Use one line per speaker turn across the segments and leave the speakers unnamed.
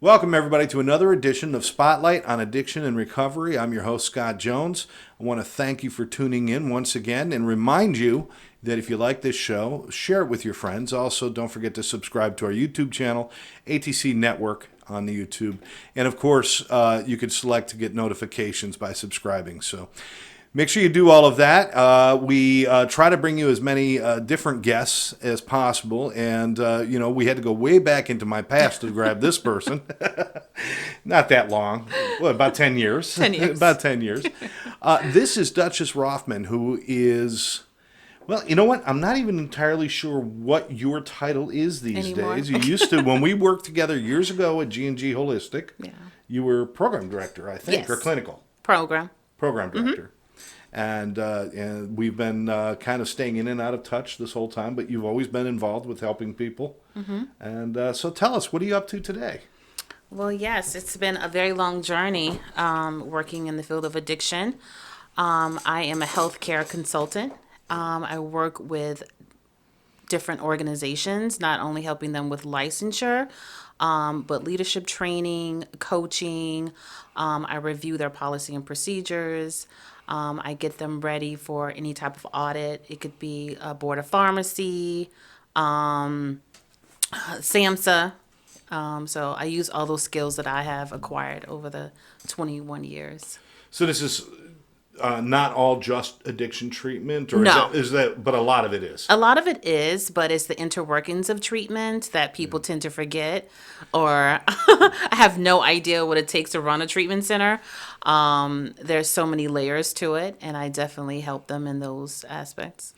Welcome, everybody, to another edition of Spotlight on Addiction and Recovery. I'm your host, Scott Jones. I want to thank you for tuning in once again and remind you that if you like this show, share it with your friends. Also, don't forget to subscribe to our YouTube channel, ATC Network on the YouTube. And, of course, you can select to get notifications by subscribing. So make sure you do all of that. We try to bring you as many different guests as possible. And, we had to go way back into my past to grab this person. Not that long. What, about 10 years?
10 years.
About 10 years. This is Duchess Raufman, who is... Well, you know what? I'm not even entirely sure what your title is these days. You used to, when we worked together years ago at G&G Holistic, you were program director, I think, or clinical.
Program
director. And we've been kind of staying in and out of touch this whole time, but you've always been involved with helping people. And so tell us, what are you up to today?
Well, yes, it's been a very long journey working in the field of addiction. I am a healthcare consultant. I work with different organizations, not only helping them with licensure, but leadership training, coaching. I review their policy and procedures. I get them ready for any type of audit. It could be a board of pharmacy, SAMHSA. So I use all those skills that I have acquired over the 21 years.
So this is not all just addiction treatment? Or
No.
Is that, but a lot of it is?
A lot of it is, but it's the interworkings of treatment that people tend to forget, or have no idea what it takes to run a treatment center. There's so many layers to it, and I definitely help them in those aspects.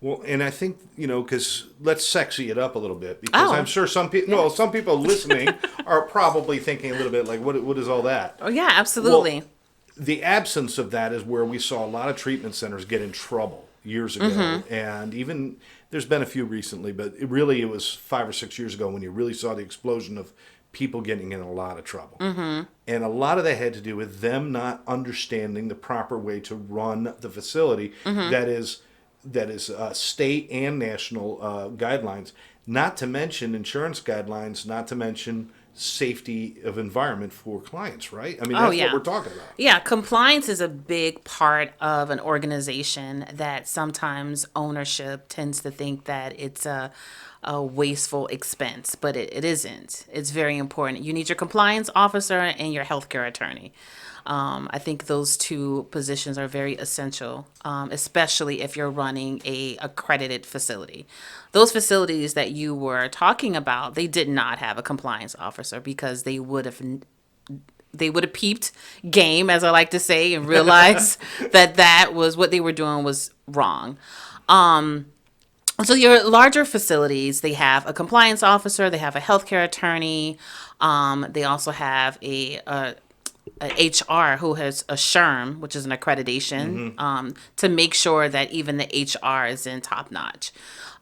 Well, and I think, because let's sexy it up a little bit, because I'm sure some people listening are probably thinking a little bit like, what is all that?
Oh, yeah, absolutely.
Well, the absence of that is where we saw a lot of treatment centers get in trouble years ago. And even, there's been a few recently, but it was 5 or 6 years ago when you really saw the explosion of people getting in a lot of trouble. And a lot of that had to do with them not understanding the proper way to run the facility that is state and national guidelines, not to mention insurance guidelines, not to mention safety of environment for clients, right? I mean, that's what we're talking about.
Yeah, compliance is a big part of an organization that sometimes ownership tends to think that it's a wasteful expense, but it isn't. It's very important. You need your compliance officer and your healthcare attorney. I think those two positions are very essential, especially if you're running a accredited facility. Those facilities that you were talking about, they did not have a compliance officer because they would have peeped game, as I like to say, and realized that was what they were doing was wrong. So your larger facilities, they have a compliance officer, they have a healthcare attorney, they also have a HR who has a SHRM, which is an accreditation, to make sure that even the HR is in top notch.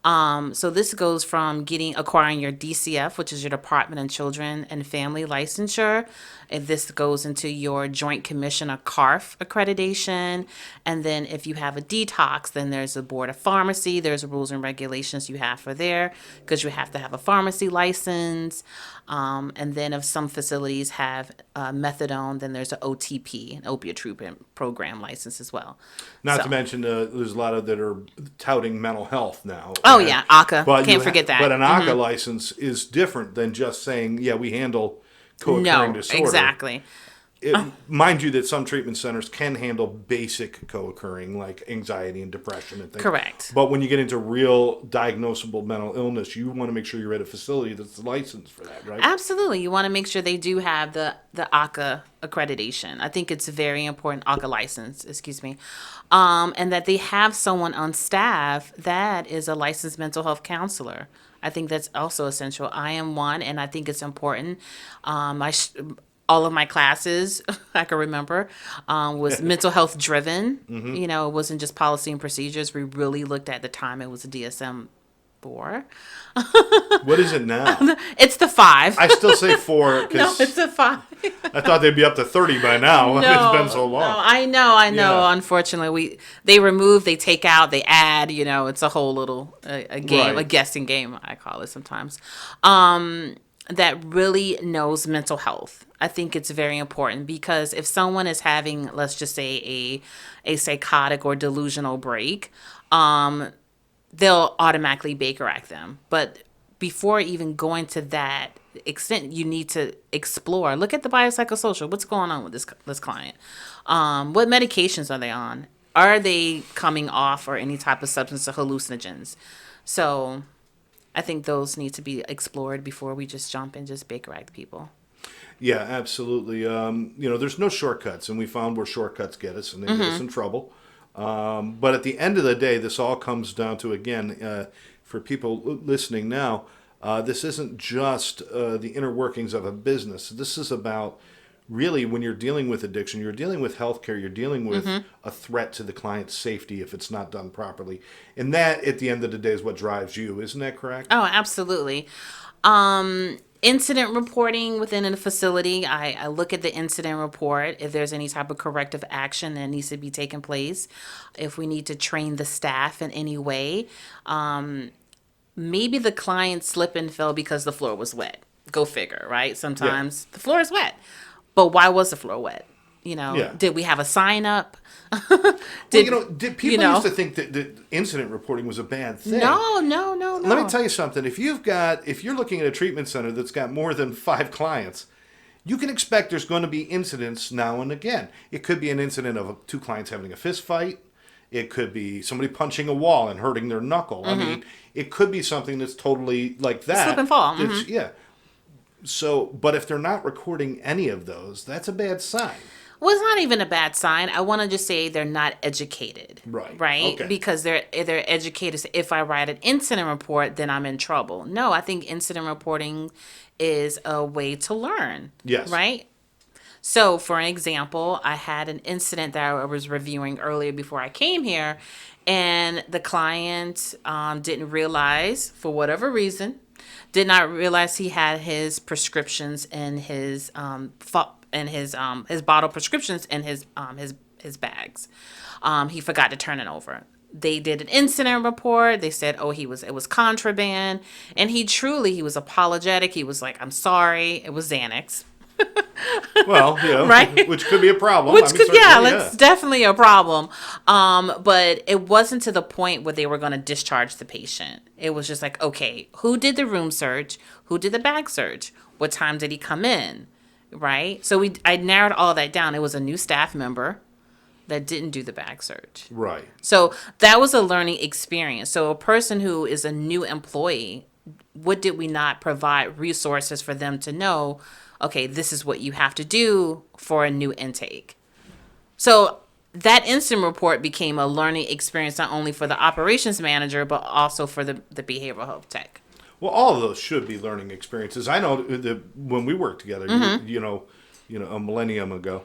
So this goes from acquiring your DCF, which is your Department of Children and Family licensure. And this goes into your Joint Commission, a CARF accreditation. And then if you have a detox, then there's a Board of Pharmacy. There's rules and regulations you have for there because you have to have a pharmacy license. And then if some facilities have methadone, then there's an OTP, an opiate treatment program license as well.
Not to mention there's a lot of that are touting mental health now.
Oh, yeah, ACA. Can't forget that.
But an ACA license is different than just saying, we handle co-occurring disorder.
Exactly.
Mind you that some treatment centers can handle basic co-occurring like anxiety and depression and things.
Correct.
But when you get into real diagnosable mental illness, you want to make sure you're at a facility that's licensed for that, right?
Absolutely. You want to make sure they do have the ACA accreditation. I think it's very important, ACA license, and that they have someone on staff that is a licensed mental health counselor. I think that's also essential. I am one, and I think it's important. All of my classes, I can remember, was mental health driven. It wasn't just policy and procedures. We really looked at the time. It was a DSM-4.
What is it now?
It's the 5.
I still say 4.
No, it's a 5.
I thought they'd be up to 30 by now.
No,
it's been so long.
No, I know.
Yeah.
Unfortunately, they remove, they take out, they add. It's a whole little a game, a guessing game. I call it sometimes. that really knows mental health. I think it's very important because if someone is having, let's just say, a psychotic or delusional break, they'll automatically Baker Act them. But before even going to that extent, you need to explore. Look at the biopsychosocial. What's going on with this client? What medications are they on? Are they coming off or any type of substance or hallucinogens? So I think those need to be explored before we just jump and just Baker Act people.
Yeah, absolutely. There's no shortcuts, and we found where shortcuts get us, and they get us in trouble. But at the end of the day, this all comes down to, again, for people listening now, this isn't just the inner workings of a business. This is about really when you're dealing with addiction, you're dealing with healthcare, you're dealing with a threat to the client's safety if it's not done properly. And that, at the end of the day, is what drives you. Isn't that correct?
Oh, absolutely. Incident reporting within a facility, I look at the incident report if there's any type of corrective action that needs to be taken place, if we need to train the staff in any way. Maybe the client slipped and fell because the floor was wet. Go figure, right? Sometimes the floor is wet. But why was the floor wet? Did we have a sign up?
People used to think that incident reporting was a bad thing.
No.
Let me tell you something. If you're looking at a treatment center that's got more than 5 clients, you can expect there's going to be incidents now and again. It could be an incident of 2 clients having a fist fight. It could be somebody punching a wall and hurting their knuckle. I mean, it could be something that's totally like that.
Slip and fall.
Yeah. So, but if they're not recording any of those, that's a bad sign.
Well, it's not even a bad sign. I want to just say they're not educated. Right?
Okay.
Because they're educated. So if I write an incident report, then I'm in trouble. No, I think incident reporting is a way to learn.
Yes.
Right? So, for an example, I had an incident that I was reviewing earlier before I came here, and the client didn't realize, for whatever reason, did not realize he had his prescriptions in his bottle prescriptions in his bags. He forgot to turn it over. They did an incident report. They said, it was contraband, and he was apologetic. He was like, "I'm sorry." It was Xanax.
Well,
right?
Which could be a problem.
That's definitely a problem. But it wasn't to the point where they were going to discharge the patient. It was just like, okay, who did the room search? Who did the bag search? What time did he come in? Right? So I narrowed all that down. It was a new staff member that didn't do the bag search.
Right.
So that was a learning experience. So a person who is a new employee, what did we not provide resources for them to know? Okay, this is what you have to do for a new intake. So that incident report became a learning experience not only for the operations manager, but also for the behavioral health tech.
Well, all of those should be learning experiences. I know that when we worked together, a millennium ago,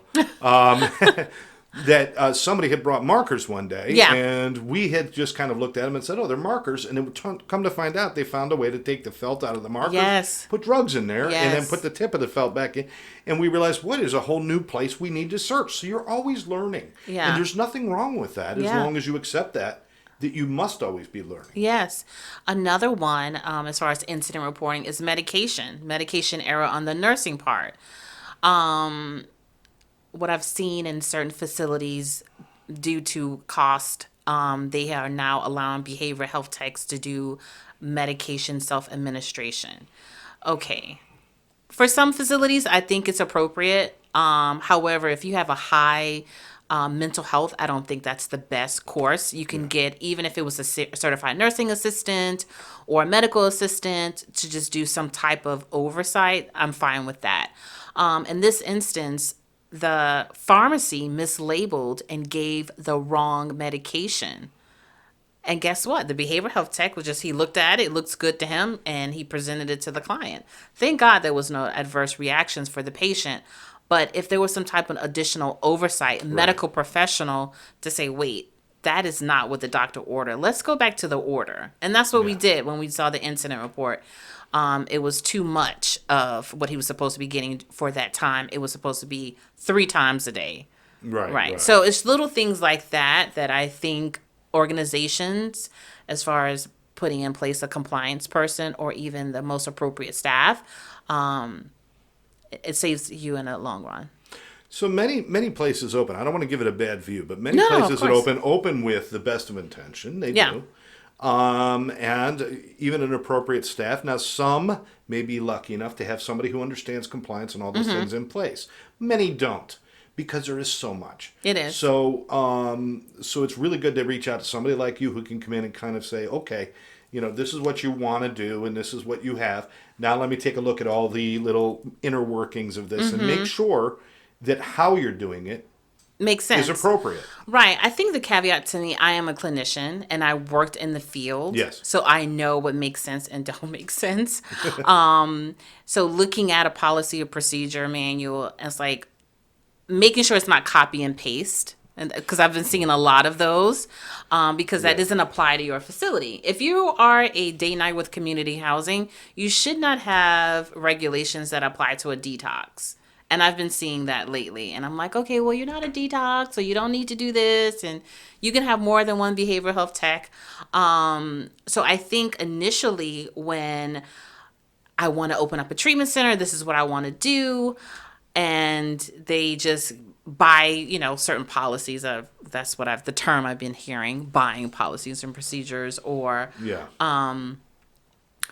that somebody had brought markers one day, and we had just kind of looked at them and said, "Oh, they're markers," and it would come to find out they found a way to take the felt out of the markers, put drugs in there, and then put the tip of the felt back in, and we realized, what is a whole new place we need to search? So you're always learning, and there's nothing wrong with that as long as you accept that you must always be learning.
Yes. Another one, as far as incident reporting, is medication error on the nursing part. What I've seen in certain facilities due to cost, they are now allowing behavioral health techs to do medication self-administration. Okay. For some facilities, I think it's appropriate. However, if you have a high mental health, I don't think that's the best course. You can get, even if it was a certified nursing assistant or a medical assistant, to just do some type of oversight. I'm fine with that. In this instance, the pharmacy mislabeled and gave the wrong medication. And guess what? The behavioral health tech he looked at it, looks good to him, and he presented it to the client. Thank God there was no adverse reactions for the patient. But if there was some type of additional oversight, medical professional to say, wait, that is not what the doctor ordered. Let's go back to the order. And that's what we did when we saw the incident report. It was too much of what he was supposed to be getting for that time. It was supposed to be 3 times a day. Right. So it's little things like that I think organizations, as far as putting in place a compliance person or even the most appropriate staff, it saves you in the long run.
So many places open. I don't want to give it a bad view, but many
No, of
places that
course.
open with the best of intention. They
Yeah.
do. And even an appropriate staff. Now, some may be lucky enough to have somebody who understands compliance and all those things in place. Many don't, because there is so much.
It is.
So it's really good to reach out to somebody like you who can come in and kind of say, okay, this is what you want to do, and this is what you have. Now let me take a look at all the little inner workings of this and make sure that how you're doing it
Makes sense.
is appropriate.
Right. I think the caveat to me, I am a clinician and I worked in the field.
Yes.
So I know what makes sense and don't make sense. So looking at a policy or procedure manual, it's like making sure it's not copy and paste. And because I've been seeing a lot of those, because that doesn't apply to your facility. If you are a day night with community housing, you should not have regulations that apply to a detox. And I've been seeing that lately. And I'm like, okay, well, you're not a detox, so you don't need to do this. And you can have more than one behavioral health tech. So I think initially when I want to open up a treatment center, this is what I want to do. And they just buy, certain policies of, that's what the term I've been hearing, buying policies and procedures, or,
Yeah.
I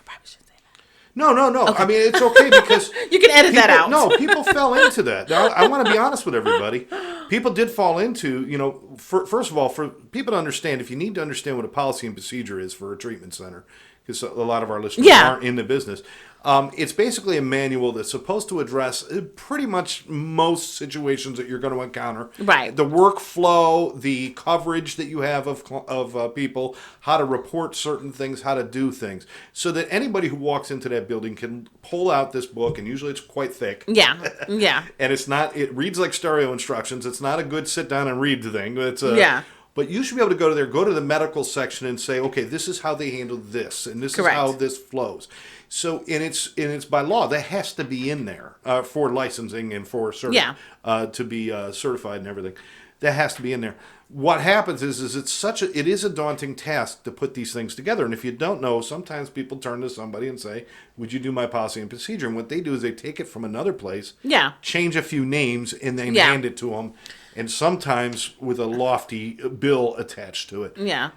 probably shouldn't say that.
No. Okay. I mean, it's okay because
You can edit that out.
No, people fell into that. Now, I want to be honest with everybody. People did fall into, first of all, for people to understand, if you need to understand what a policy and procedure is for a treatment center, because a lot of our listeners aren't in the business. It's basically a manual that's supposed to address pretty much most situations that you're going to encounter.
Right.
The workflow, the coverage that you have of people, how to report certain things, how to do things, so that anybody who walks into that building can pull out this book, and usually it's quite thick.
Yeah.
And it reads like stereo instructions. It's not a good sit down and read thing. But you should be able to go to the medical section and say, okay, this is how they handle this, and this
Correct.
is how this flows. So, and it's by law that has to be in there for licensing and for to be certified and everything. That has to be in there. What happens is it is a daunting task to put these things together. And if you don't know, sometimes people turn to somebody and say, "Would you do my policy and procedure?" And what they do is they take it from another place, change a few names, and then hand it to them. And sometimes with a lofty bill attached to it.
Yeah.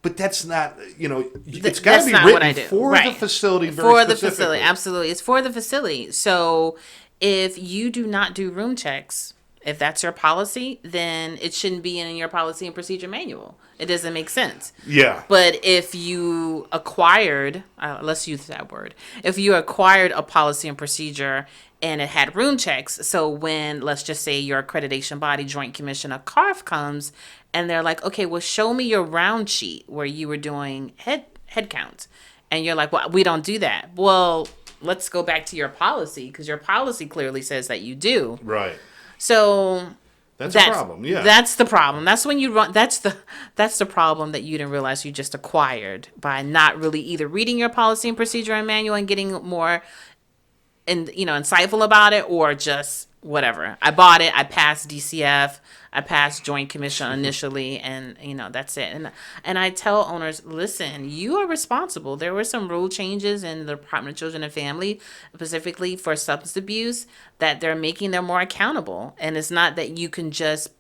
But that's not, it's got to be written for the facility very
For the
specifically.
facility, absolutely. It's for the facility. So if you do not do room checks, if that's your policy, then it shouldn't be in your policy and procedure manual. It doesn't make sense.
Yeah.
But if you acquired, let's use that word, if you acquired a policy and procedure and it had room checks, so when, let's just say your accreditation body, Joint Commission, a CARF comes, and they're like, okay, well, show me your round sheet where you were doing head counts. And you're like, well, we don't do that. Well, let's go back to your policy, because your policy clearly says that you do.
Right.
So
that's a problem. Yeah.
That's the problem. That's when you run. That's the problem that you didn't realize you just acquired by not really either reading your policy and procedure and manual and getting more insightful about it, or just whatever. I bought it. I passed DCF. I passed Joint Commission initially, and that's it. And I tell owners, listen, you are responsible. There were some rule changes in the Department of Children and Family, specifically for substance abuse, that they're making them more accountable. And it's not that you can just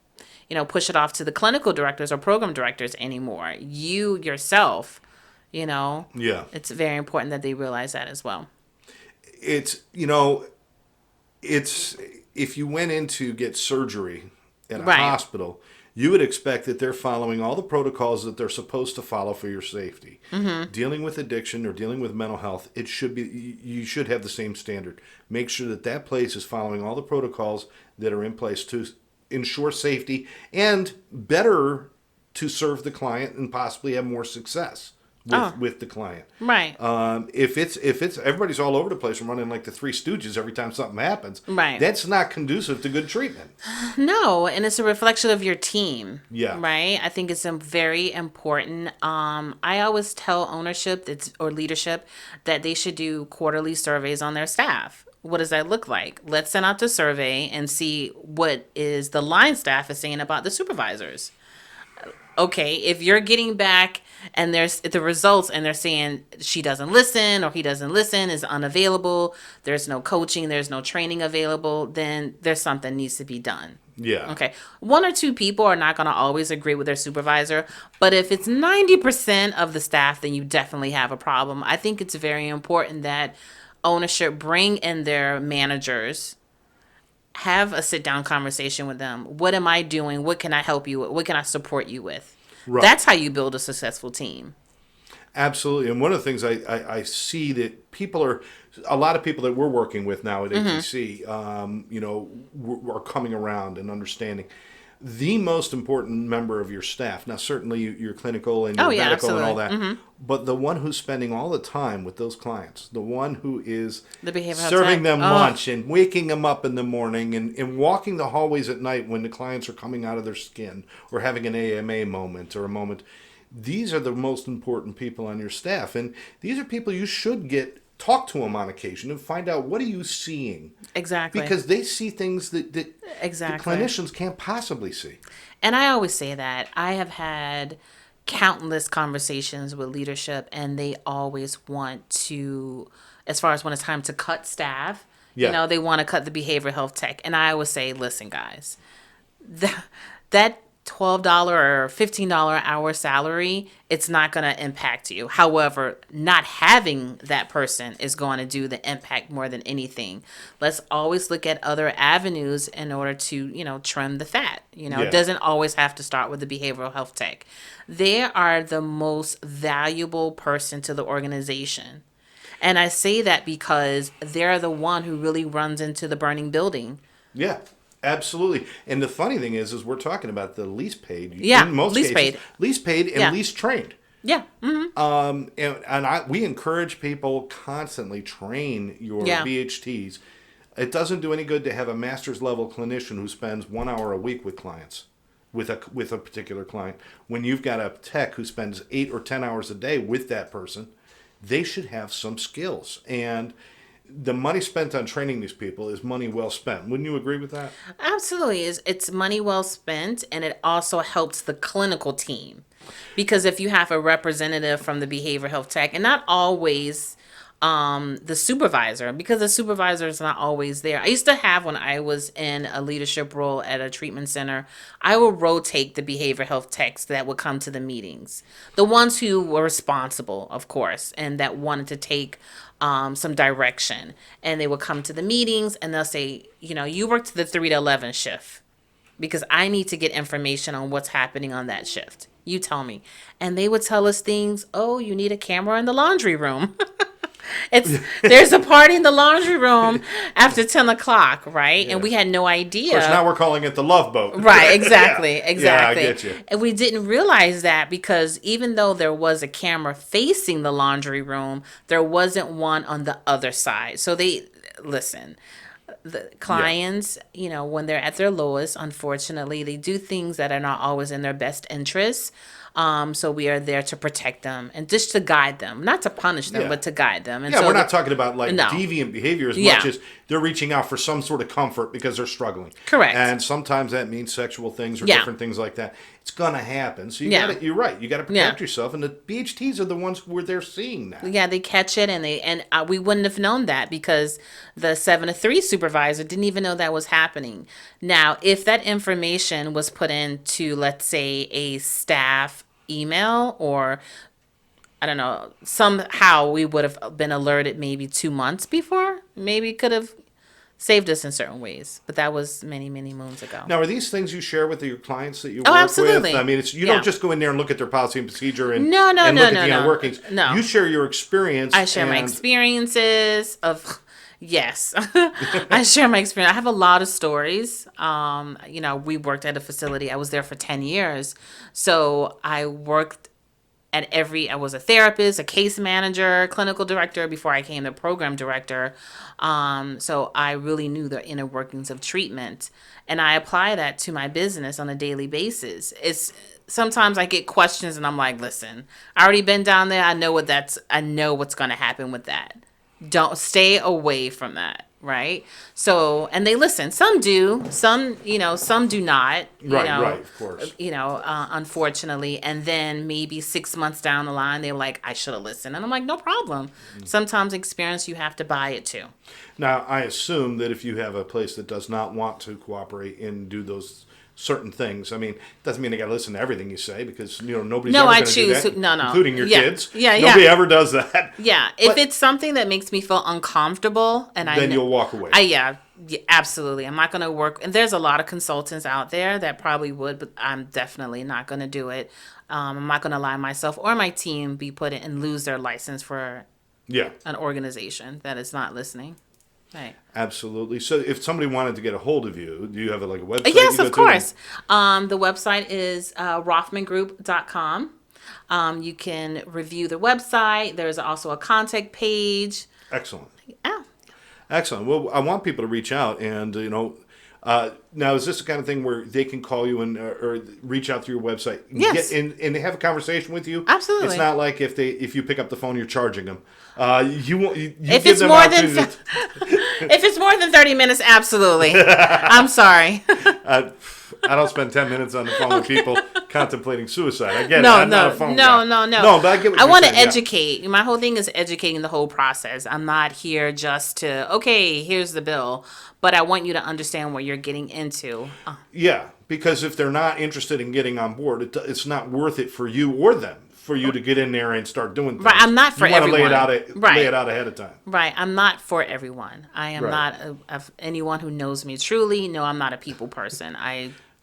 push it off to the clinical directors or program directors anymore. You yourself,
Yeah.
It's very important that they realize that as well.
It's if you went in to get surgery at a hospital, you would expect that they're following all the protocols that they're supposed to follow for your safety. Mm-hmm. Dealing with addiction or dealing with mental health, you should have the same standard. Make sure that place is following all the protocols that are in place to ensure safety and better to serve the client and possibly have more success with the client.
Right.
If it's everybody's all over the place and running like the Three Stooges every time something happens,
right,
that's not conducive to good treatment.
No, and it's a reflection of your team.
Yeah.
Right. I think it's very important. I always tell ownership or leadership that they should do quarterly surveys on their staff. What does that look like? Let's send out the survey and see what is the line staff is saying about the supervisors. Okay, if you're getting back and there's the results and they're saying she doesn't listen or he doesn't listen, is unavailable, there's no coaching, there's no training available, then there's something needs to be done.
Yeah.
Okay. One or two people are not going to always agree with their supervisor, but if it's 90% of the staff, then you definitely have a problem. I think it's very important that ownership bring in their managers, have a sit down conversation with them. What am I doing? What can I help you with? What can I support you with?
Right.
That's how you build a successful team.
Absolutely. And one of the things I see that a lot of people that we're working with now at ATC, are coming around and understanding the most important member of your staff. Now, certainly your clinical and your
Oh, yeah,
medical and all that,
absolutely.
but the one who's spending all the time with those clients, the one who is
The behavioral
serving
tech.
them
Oh.
lunch and waking them up in the morning and walking the hallways at night when the clients are coming out of their skin or having an AMA moment or a moment. These are the most important people on your staff, and these are people you should talk to them on occasion and find out, what are you seeing,
Exactly.
because they see things that
Exactly.
the clinicians can't possibly see.
And I always say that I have had countless conversations with leadership, and they always want to, as far as when it's time to cut staff,
Yeah.
they want to cut the behavioral health tech. And I always say, listen, guys, that $12 or $15 an hour salary, it's not going to impact you. However, not having that person is going to do the impact more than anything. Let's always look at other avenues in order to, trim the fat.
Yeah.
It doesn't always have to start with the behavioral health tech. They are the most valuable person to the organization. And I say that because they're the one who really runs into the burning building.
Yeah, absolutely. And the funny thing is we're talking about the least paid.
Yeah,
in most
least
cases,
paid.
least paid and
Yeah.
least trained.
Yeah. Mm-hmm.
We encourage people constantly train your
Yeah.
BHTs. It doesn't do any good to have a master's level clinician who spends 1 hour a week with clients, with a particular client. When you've got a tech who spends 8 or 10 hours a day with that person, they should have some skills. And the money spent on training these people is money well spent. Wouldn't you agree with that?
Absolutely. It's money well spent, and it also helps the clinical team. Because if you have a representative from the behavioral health tech, and not always the supervisor, because the supervisor is not always there. I used to have, when I was in a leadership role at a treatment center, I would rotate the behavioral health techs that would come to the meetings. The ones who were responsible, of course, and that wanted to take some direction. And they would come to the meetings and they'll say, you worked the 3 to 11 shift because I need to get information on what's happening on that shift. You tell me. And they would tell us things, oh, you need a camera in the laundry room. There's a party in the laundry room after 10 o'clock, right?
Yeah.
And we had no idea.
Of course, now we're calling it the Love Boat.
Right, exactly,
Yeah.
exactly.
Yeah, I get you.
And we didn't realize that because even though there was a camera facing the laundry room, there wasn't one on the other side. So listen, the clients, when they're at their lowest, unfortunately, they do things that are not always in their best interests. So we are there to protect them and just to guide them, not to punish them,
Yeah.
but to guide them. And
Yeah,
so
we're not talking about
No.
deviant behavior as
Yeah.
much as they're reaching out for some sort of comfort because they're struggling.
Correct.
And sometimes that means sexual things or
Yeah.
different things like that. It's going to happen. So
Yeah.
you're right. You got to protect
Yeah.
yourself. And the BHTs are the ones where they're seeing that.
Yeah, they catch it, and we wouldn't have known that because the 7 to 3 supervisor didn't even know that was happening. Now, if that information was put into, let's say, a staff email, or I don't know, somehow we would have been alerted maybe 2 months before, maybe could have saved us in certain ways. But that was many, many moons ago.
Now, are these things you share with your clients that you
Oh,
work
absolutely.
with? I mean, you
Yeah.
don't just go in there and look at their policy and procedure and,
No,
and look at the inner
no.
workings.
No.
You share your experience.
I share my
and-
experiences of, yes, I share my experience. I have a lot of stories. We worked at a facility. I was there for 10 years. So I worked I was a therapist, a case manager, clinical director before I became the program director. So I really knew the inner workings of treatment, and I apply that to my business on a daily basis. Sometimes I get questions and I'm like, listen, I already been down there. I know what's going to happen with that. Don't stay away from that. right? So, and they listen. Some do, some do not.
Right, of course.
Unfortunately. And then maybe 6 months down the line, they're like, I should have listened. And I'm like, no problem. Sometimes experience, you have to buy it too.
Now, I assume that if you have a place that does not want to cooperate and do those certain things, I mean, it doesn't mean they got to listen to everything you say, because nobody's ever going to do that,
no,
including your kids.
Yeah,
Nobody ever does that.
Yeah, if it's something that makes me feel uncomfortable, and
then you'll walk away.
Yeah, absolutely. I'm not going to work. And there's a lot of consultants out there that probably would, but I'm definitely not going to do it. I'm not going to allow myself or my team be put in and lose their license for an organization that is not listening. Right.
Absolutely. So if somebody wanted to get a hold of you, do you have a website?
Yes, of course. The website is raufmangroup.com. You can review the website. There's also a contact page.
Excellent.
Yeah.
Excellent. Well, I want people to reach out, and now is this the kind of thing where they can call you and or reach out through your website?
Yes.
And have a conversation with you?
Absolutely.
It's not like if you pick up the phone, you're charging them.
If it's more than if it's more than 30 minutes, absolutely. I'm sorry.
I don't spend 10 minutes on the phone with people contemplating suicide. I get it.
No,
I'm not a phone guy.
No.
No, but I get what
I
you're
want to
saying,
educate. My whole thing is educating the whole process. I'm not here just to, okay, here's the bill, but I want you to understand what you're getting into.
Yeah, because if they're not interested in getting on board, it's not worth it for you or them for you to get in there and start doing things.
Right, I'm not for everyone.
You want to lay it out ahead of time.
Right, I'm not for everyone. I am not anyone who knows me truly. No, I'm not a people person.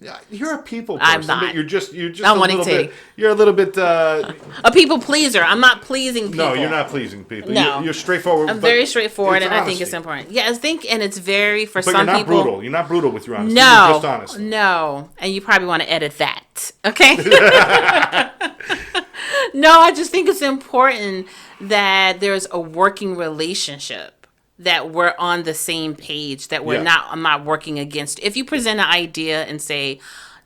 Yeah, you're a people person.
I'm not.
But you're just
I'm
a little bit. You're a little bit.
A people pleaser. I'm not pleasing people.
No, you're not pleasing people.
No,
you're straightforward.
I'm very straightforward, and
honesty.
I think it's important. Yeah, and it's very for
but
some
you're not
people.
Brutal. You're not brutal with your honesty.
No,
you're just honest.
No, and you probably want to edit that. Okay. No, I just think it's important that there's a working relationship, that we're on the same page, that I'm not working against. If you present an idea and say,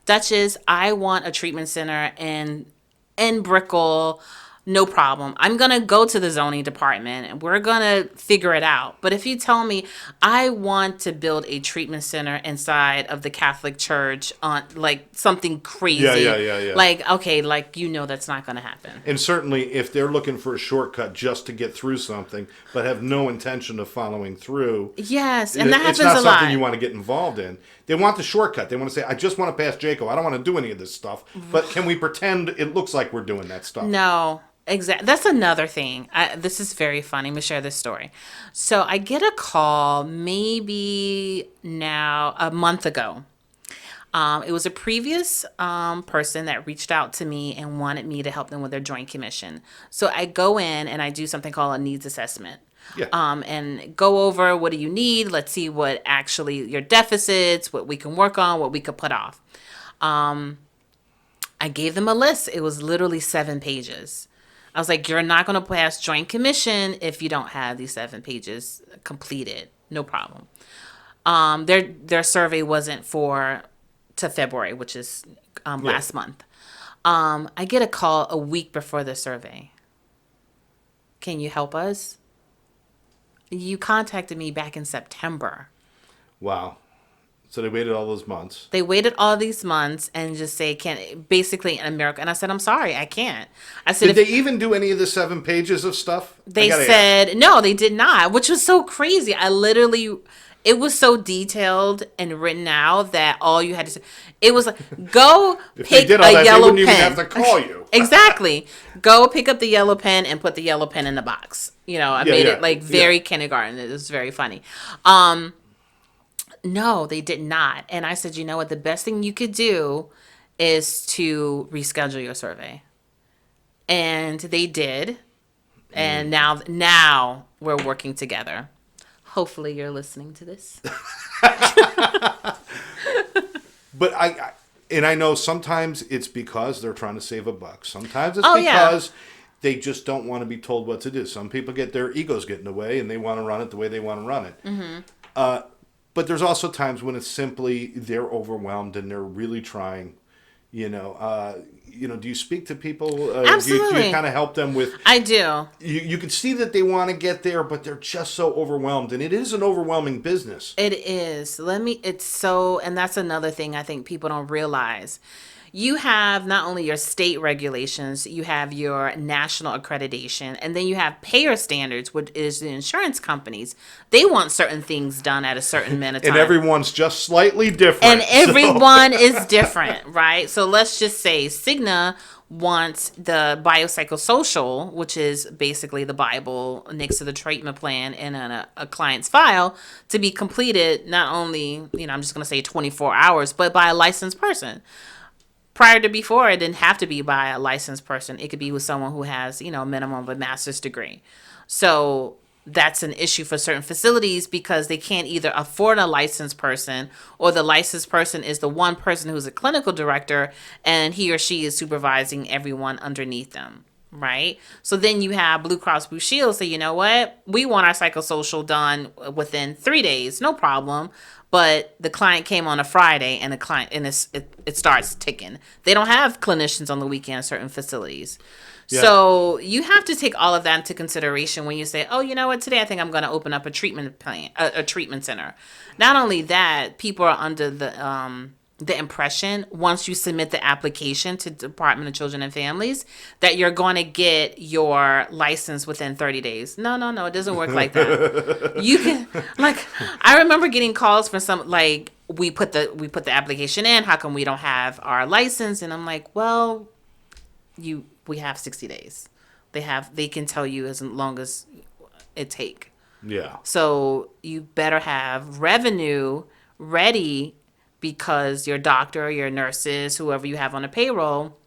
Duchess, I want a treatment center in Brickell, no problem. I'm going to go to the zoning department and we're going to figure it out. But if you tell me I want to build a treatment center inside of the Catholic Church on something crazy.
Yeah.
Okay, that's not going to happen.
And certainly if they're looking for a shortcut just to get through something, but have no intention of following through.
Yes, and that happens a lot.
It's not something you want to get involved in. They want the shortcut. They want to say, I just want to pass JACO. I don't want to do any of this stuff. But can we pretend it looks like we're doing that stuff?
No. Exactly. That's another thing. This is very funny. Let me share this story. So I get a call maybe now a month ago. It was a previous person that reached out to me and wanted me to help them with their joint commission. So I go in and I do something called a needs assessment.
Yeah.
And go over, what do you need? Let's see what actually your deficits, what we can work on, what we could put off. I gave them a list. It was literally 7 pages. I was like, you're not going to pass joint commission if you don't have these 7 pages completed. No problem. Their survey wasn't to February, which is last month. I get a call a week before the survey. Can you help us? You contacted me back in September.
Wow. So they waited all those months.
They waited all these months and just say, basically in America. And I said, I'm sorry, I can't. I said,
did they even do any of the 7 pages of stuff?
They said, no, they did not, which was so crazy. It was so detailed and written out that all you had to say, it was like, go pick a yellow pen. They wouldn't even have
to call you.
Exactly. Go pick up the yellow pen and put the yellow pen in the box. I made it very kindergarten. It was very funny. No, they did not. And I said, you know what? The best thing you could do is to reschedule your survey. And they did. And now we're working together. Hopefully you're listening to this.
But I know sometimes it's because they're trying to save a buck. Sometimes it's because they just don't want to be told what to do. Some people their egos get in the way and they want to run it the way they want to run it. Mm-hmm. But there's also times when it's simply they're overwhelmed and they're really trying Do you speak to people? Do you
Absolutely.
kind of help them with?
I do.
You can see that they want to get there, but they're just so overwhelmed, and it is an overwhelming business.
It is. And that's another thing I think people don't realize. You have not only your state regulations, you have your national accreditation, and then you have payer standards, which is the insurance companies. They want certain things done at a certain minute of
And
time.
everyone's just slightly different.
And
so-
everyone is different, right? So let's just say Cigna wants the biopsychosocial, which is basically the Bible next to the treatment plan in a client's file, to be completed not only, I'm just going to say 24 hours, but by a licensed person. Prior to before, it didn't have to be by a licensed person. It could be with someone who has, minimum of a master's degree. So that's an issue for certain facilities because they can't either afford a licensed person, or the licensed person is the one person who's a clinical director and he or she is supervising everyone underneath them. Right. So then you have Blue Cross Blue Shield say, you know what? We want our psychosocial done within 3 days. No problem. But the client came on a Friday and it starts ticking. They don't have clinicians on the weekend at certain facilities. Yeah. So you have to take all of that into consideration when you say, oh, you know what? Today I think I'm going to open up a treatment plan, a treatment center. Not only that, people are under the impression once you submit the application to Department of Children and Families that you're going to get your license within 30 days. No, it doesn't work like that. You can, I remember getting calls from some, we put the application in, how come we don't have our license? And I'm like, well, we have 60 days. They can tell you as long as it take.
Yeah.
So you better have revenue ready, because your doctor, your nurses, whoever you have on a payroll,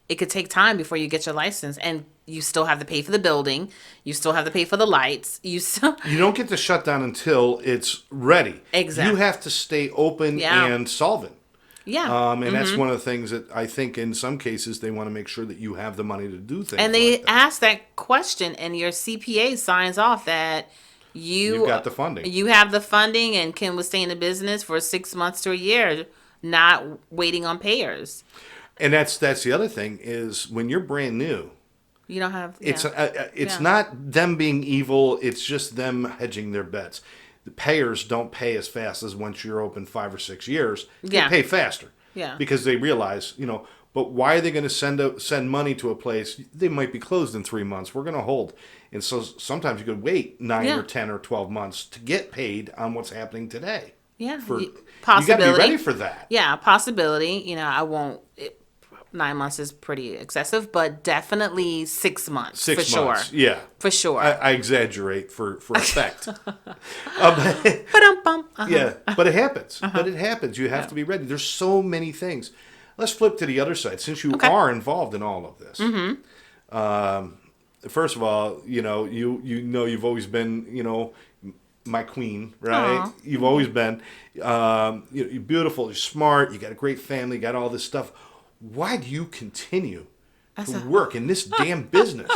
it could take time before you get your license, and you still have to pay for the building. You still have to pay for the lights. You
don't get to shut down until it's ready.
Exactly.
You have to stay open and solvent.
Yeah.
And that's one of the things that I think in some cases they want to make sure that you have the money to do things.
And they
like that.
ask that question, and your CPA signs off that you've
got the funding.
You have the funding and can withstand the business for 6 months to a year, not waiting on payers.
And that's the other thing is when you're brand new,
you don't have.
It's not them being evil. It's just them hedging their bets. The payers don't pay as fast as once you're open 5 or 6 years. They pay faster.
Yeah.
Because they realize, but why are they going to send money to a place? They might be closed in 3 months. We're going to hold. And so sometimes you could wait 9 or 10 or 12 months to get paid on what's happening today.
Yeah.
Possibility. You got
possibility.
to be ready for that.
Yeah, possibility. I won't. 9 months is pretty excessive, but definitely 6 months.
6
for
months.
Sure.
Yeah.
For sure.
I exaggerate for effect. Yeah, but it happens. But it happens. You have to be ready. There's so many things. Let's flip to the other side. Since you are involved in all of this, first of all, you've always been, my queen, right? Aww. You've always been, you're beautiful, you're smart, you got a great family, you got all this stuff. Why do you continue to work in this damn business?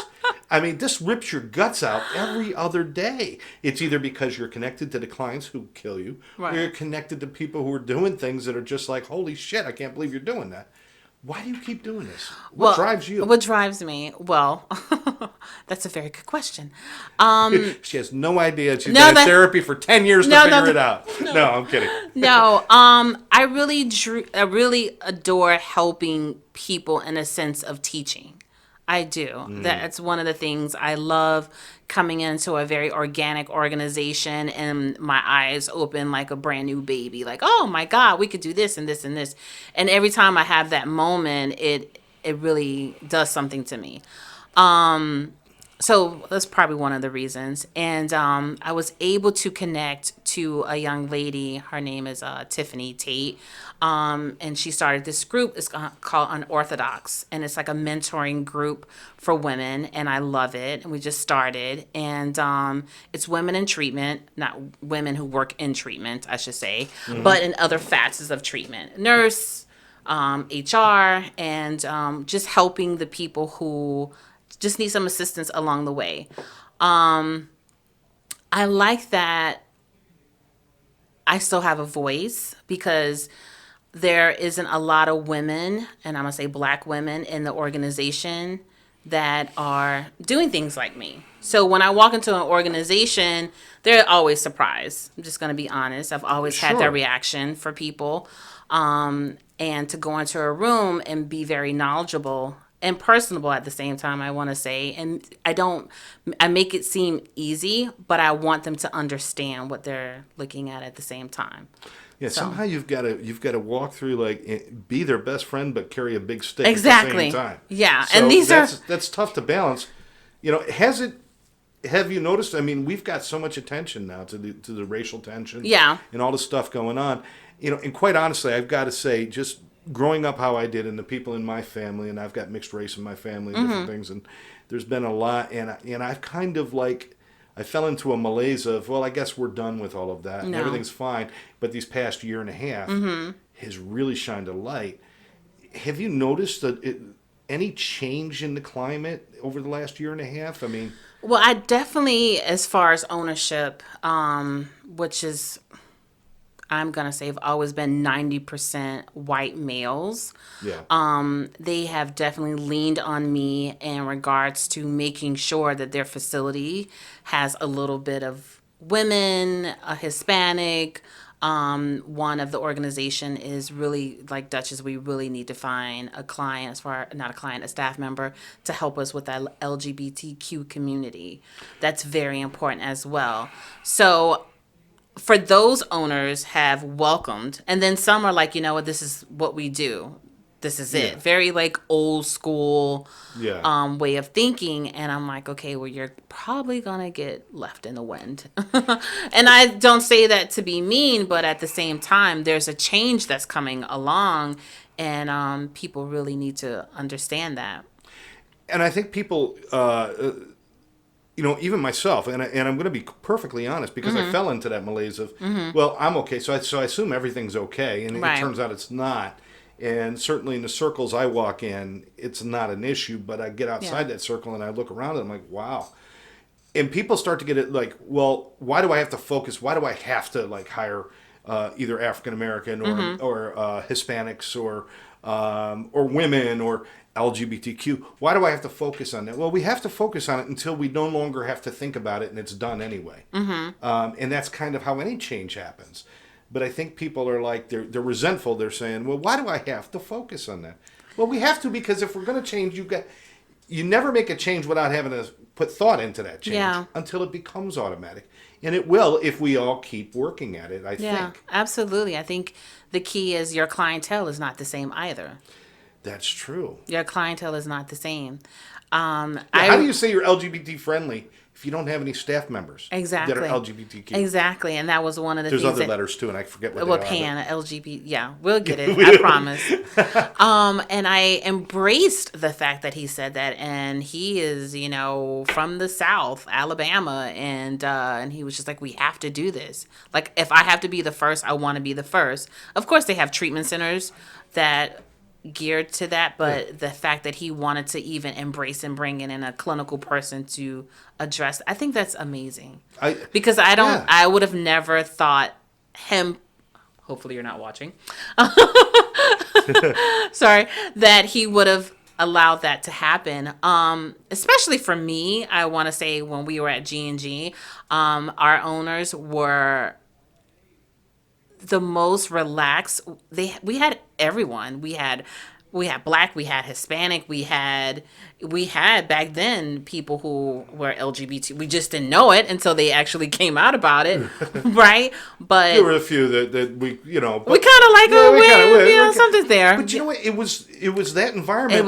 I mean, this rips your guts out every other day. It's either because you're connected to the clients who kill you, or you're connected to people who are doing things that are just like, holy shit, I can't believe you're doing that. Why do you keep doing this? What drives you?
What drives me? Well, that's a very good question.
She has no idea. She's been in therapy for 10 years to figure it out. No, I'm kidding.
No, I really adore helping people in a sense of teaching. I do. That's one of the things I love, coming into a very organic organization and my eyes open like a brand new baby. Like, oh my God, we could do this and this and this. And every time I have that moment, it really does something to me. So that's probably one of the reasons. And I was able to connect to a young lady. Her name is Tiffany Tate. And she started this group. It's called Unorthodox. And it's like a mentoring group for women. And I love it. And we just started. And it's women in treatment, not women who work in treatment, I should say, but in other facets of treatment. Nurse, HR, and just helping the people who just need some assistance along the way. I like that I still have a voice, because there isn't a lot of women, and I'm going to say black women in the organization that are doing things like me. So when I walk into an organization, they're always surprised. I'm just going to be honest. I've always had that
Sure.
reaction for people. And to go into a room and be very knowledgeable and personable at the same time, I want to say. And I make it seem easy, but I want them to understand what they're looking at the same time.
Yeah,
So-
somehow you've got to walk through be their best friend but carry a big stick
Exactly.
at the same time.
Yeah,
So
and these are
that's tough to balance. Have you noticed? I mean, we've got so much attention now to the racial tension,
Yeah.
and all the stuff going on. And quite honestly, I've got to say, just growing up how I did, and the people in my family, and I've got mixed race in my family, and different things, and there's been a lot, and I've kind of I fell into a malaise of, well, I guess we're done with all of that, and
No.
everything's fine. But these past year and a half has really shined a light. Have you noticed any change in the climate over the last year and a half? I mean,
well, I definitely, as far as ownership, which is, I'm going to say, have always been 90% white males.
yeah.
They have definitely leaned on me in regards to making sure that their facility has a little bit of women, a Hispanic. One of the organization is really like Duchess. We really need to find a client, not a client, a staff member to help us with that LGBTQ community. That's very important as well. So for those owners have welcomed, and then some are like, you know what, this is what we do. This is it.
Yeah.
Very like old school
Yeah.
way of thinking. And I'm like, okay, well, you're probably going to get left in the wind. And I don't say that to be mean, but at the same time, there's a change that's coming along, and people really need to understand that.
And I think people, even myself, and I'm going to be perfectly honest, because I fell into that malaise of, well, I'm okay, so I assume everything's okay, and
Right.
it turns out it's not. And certainly in the circles I walk in, it's not an issue, but I get outside that circle and I look around and I'm like, wow. And people start to get it like, well, why do I have to focus? Why do I have to hire either African American or Hispanics or women or LGBTQ? Why do I have to focus on that? Well, we have to focus on it until we no longer have to think about it and it's done anyway. And that's kind of how any change happens. But I think people are they're resentful. They're saying, well, why do I have to focus on that? Well, we have to, because if we're going to change, you never make a change without having to put thought into that change until it becomes automatic. And it will if we all keep working at it, I think.
Absolutely. I think the key is your clientele is not the same either.
That's true.
Your clientele is not the same.
How do you say you're LGBT friendly if you don't have any staff members
Exactly.
that are LGBTQ?
Exactly. And that was one of the
There's
things
other letters too, and I forget what
Well,
they are.
Pan, LGBT, yeah, we'll get it. I promise. And I embraced the fact that he said that, and he is, from the South, Alabama, and he was just like, we have to do this. Like, if I have to be the first, I want to be the first. Of course, they have treatment centers that geared to that, but the fact that he wanted to even embrace and bring in a clinical person to address, I think that's amazing. Because I would have never thought him, hopefully you're not watching, sorry, that he would have allowed that to happen. Especially for me, I want to say when we were at G&G, our owners were the most relaxed. We had everyone. We had Black, we had Hispanic, we had back then people who were LGBT. We just didn't know it until they actually came out about it, right? But
There were a few that we,
we kind of something's there.
But you know what? It was that environment.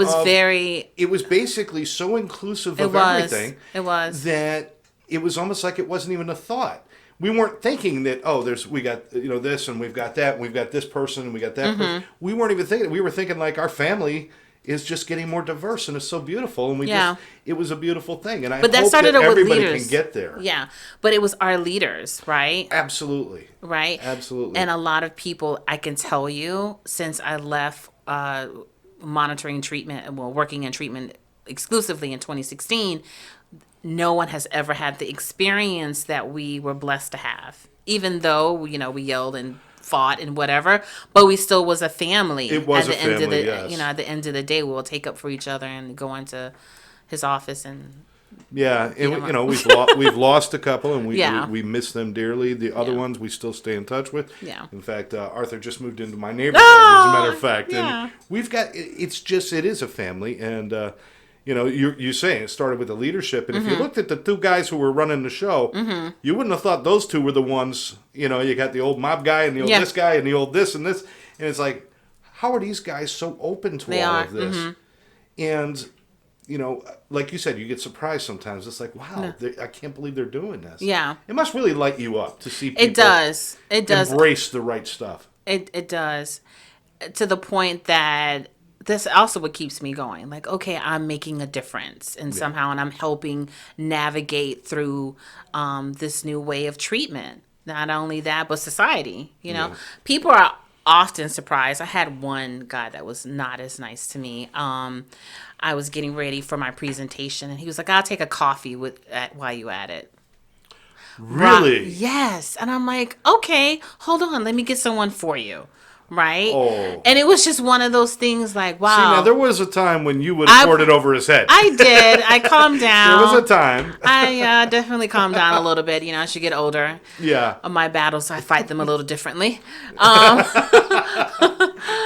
It was basically so inclusive of everything.
It was
that it was almost like it wasn't even a thought. We weren't thinking that, we got this and we've got that and we've got this person and we got that person. We weren't even thinking. We were thinking like our family is just getting more diverse and it's so beautiful, and it was a beautiful thing. And I hope that everybody can get there.
Yeah, but it was our leaders, right?
Absolutely.
Right?
Absolutely.
And a lot of people, I can tell you, since I left monitoring treatment, working in treatment exclusively in 2016, no one has ever had the experience that we were blessed to have. Even though, we yelled and fought and whatever, but we still was a family.
It was
at
a
the end of
family,
the
yes.
at the end of the day, we'll take up for each other and go into his office and
Yeah,
beat
and
him up.
we've lost a couple, and
Yeah.
we miss them dearly. The other
Yeah.
ones we still stay in touch with.
Yeah.
In fact, Arthur just moved into my neighborhood, as a matter of fact,
yeah.
and we've got. It is a family, and you're saying it started with the leadership, and if you looked at the two guys who were running the show, you wouldn't have thought those two were the ones. You got the old mob guy and the old
Yeah.
this guy and the old this and this, and it's like, how are these guys so open to
They
all
are.
of this? And like you said, you get surprised sometimes. It's like, wow, I can't believe they're doing this.
Yeah.
It must really light you up to see people
It does. It does.
embrace the right stuff.
It does. To the point that this also what keeps me going. Like, okay, I'm making a difference and somehow, and I'm helping navigate through this new way of treatment. Not only that, but society. People are often surprised. I had one guy that was not as nice to me. I was getting ready for my presentation, and he was like, "I'll take a coffee while you at it."
Really?
Yes. And I'm like, okay, hold on, let me get someone for you. Right?
Oh.
And it was just one of those things like, wow.
See, now there was a time when you would have poured it over his head.
I did. I calmed down.
There was a time.
I definitely calmed down a little bit. As you get older.
Yeah.
My battles, I fight them a little differently.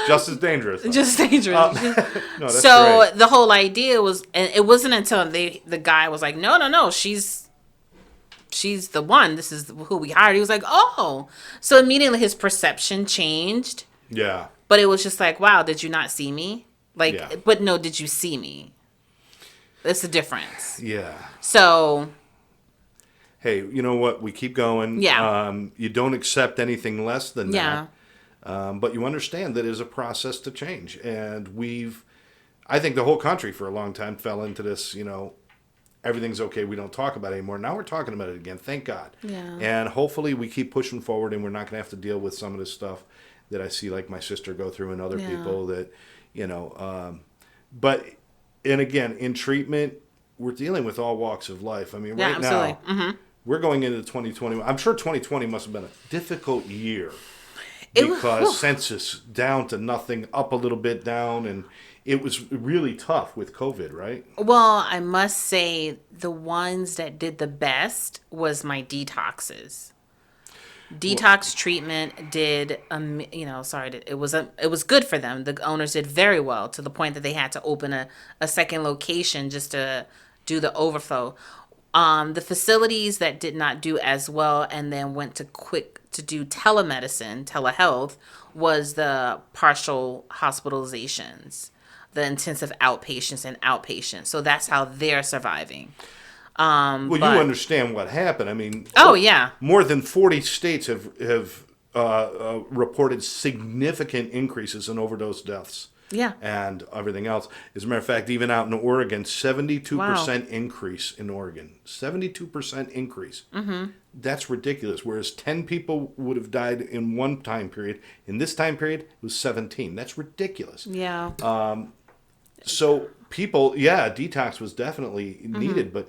Just as dangerous.
Just dangerous.
No, that's
So
great.
the whole idea was, and it wasn't until the guy was like, no, she's the one. This is who we hired. He was like, oh. So immediately his perception changed.
Yeah.
But it was just like, wow, did you not see me? Like,
Yeah.
but no, did you see me? That's the difference.
Yeah.
So,
Hey, you know what? We keep going.
Yeah.
You don't accept anything less than
yeah.
that. But you understand that it is a process to change. And I think the whole country for a long time fell into this, everything's okay, we don't talk about it anymore. Now we're talking about it again, thank God.
Yeah.
And hopefully we keep pushing forward and we're not going to have to deal with some of this stuff that I see like my sister go through and other
Yeah.
people that, but, and again, in treatment, we're dealing with all walks of life. I mean,
Yeah,
right
absolutely.
now, we're going into 2020. I'm sure 2020 must have been a difficult year
It was-
because census down to nothing, up a little bit down, and it was really tough with COVID, right?
Well, I must say the ones that did the best was my detoxes. Detox treatment did, it was good for them. The owners did very well to the point that they had to open a second location just to do the overflow. The facilities that did not do as well and then went to do telehealth, was the partial hospitalizations, the intensive outpatients and outpatients. So that's how they're surviving.
Well, you understand what happened. I mean,
Oh, yeah.
more than 40 states have reported significant increases in overdose deaths.
Yeah.
And everything else. As a matter of fact, even out in Oregon, 72% increase in Oregon. 72% increase. Mm-hmm. That's ridiculous. Whereas 10 people would have died in one time period. In this time period, it was 17. That's ridiculous.
Yeah.
So people, detox was definitely needed. But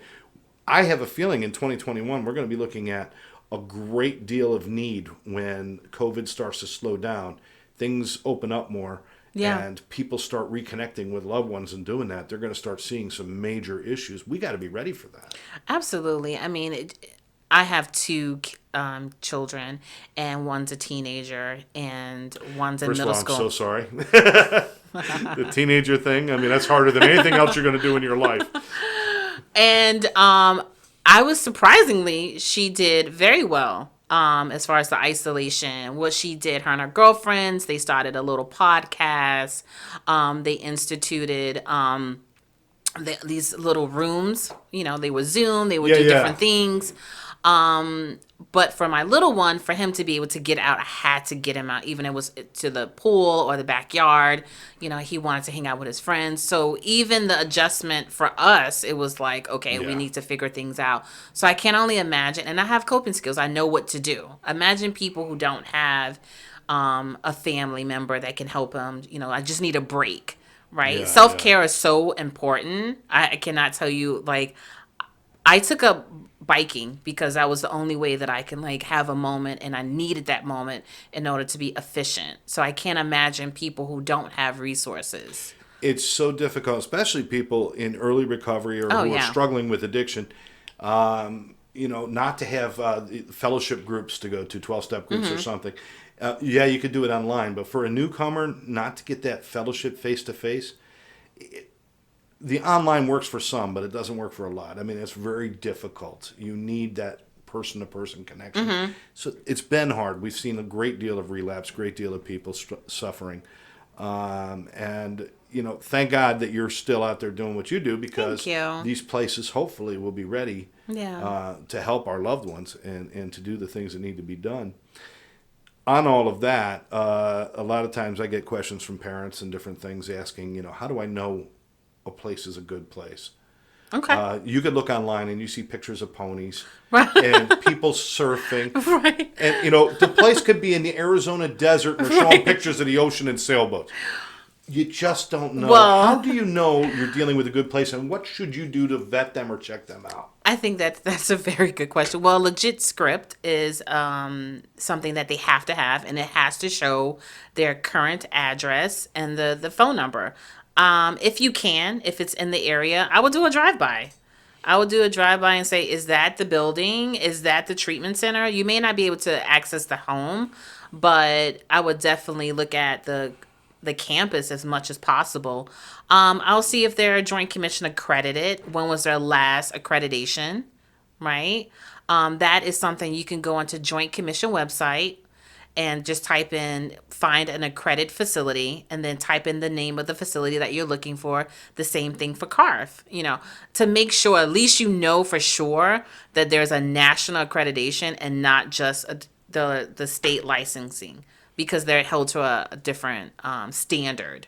I have a feeling in 2021, we're going to be looking at a great deal of need when COVID starts to slow down. Things open up more.
Yeah.
And people start reconnecting with loved ones and doing that, they're going to start seeing some major issues. We got to be ready for that.
Absolutely. I mean, I have two children, and one's a teenager, and one's in
First of
middle
all,
school.
I'm so sorry. The teenager thing, I mean, that's harder than anything else you're going to do in your life.
And I was surprisingly, she did very well. As far as the isolation, what she did, her and her girlfriends, they started a little podcast. They instituted these little rooms. They would Zoom, they would do different things. But for my little one, for him to be able to get out, I had to get him out, even if it was to the pool or the backyard. He wanted to hang out with his friends. So even the adjustment for us, it was like, okay, we need to figure things out. So I can only imagine, and I have coping skills. I know what to do. Imagine people who don't have a family member that can help them. I just need a break, right?
Yeah,
Self-care is so important. I cannot tell you, like, I took up biking because that was the only way that I can like have a moment, and I needed that moment in order to be efficient. So I can't imagine people who don't have resources.
It's so difficult, especially people in early recovery or
Oh
who are
yeah.
struggling with addiction. Not to have fellowship groups to go to, 12-step groups or something. Yeah, you could do it online, but for a newcomer, not to get that fellowship face to face, the online works for some, but it doesn't work for a lot. I mean, it's very difficult. You need that person to person connection. So it's been hard. We've seen a great deal of relapse, great deal of people suffering. And, thank God that you're still out there doing what you do, because
Thank you.
these places hopefully will be ready
Yeah.
to help our loved ones and to do the things that need to be done. On all of that, a lot of times I get questions from parents and different things asking, how do I know a place is a good place?
Okay.
You could look online and you see pictures of ponies
Right.
and people surfing.
Right.
And, the place could be in the Arizona desert and they're showing
Right.
pictures of the ocean and sailboats. You just don't know.
Well-
How do you know you're dealing with a good place, and what should you do to vet them or check them out?
I think that's a very good question. Well, legit script is something that they have to have, and it has to show their current address and the phone number. If you can, if it's in the area, I will do a drive-by. I will do a drive-by and say, is that the building? Is that the treatment center? You may not be able to access the home, but I would definitely look at the campus as much as possible. I'll see if they're Joint Commission accredited. When was their last accreditation, right? That is something you can go onto Joint Commission website and just type in, find an accredited facility, and then type in the name of the facility that you're looking for. The same thing for CARF, to make sure, at least for sure that there's a national accreditation and not just the state licensing, because they're held to a different standard.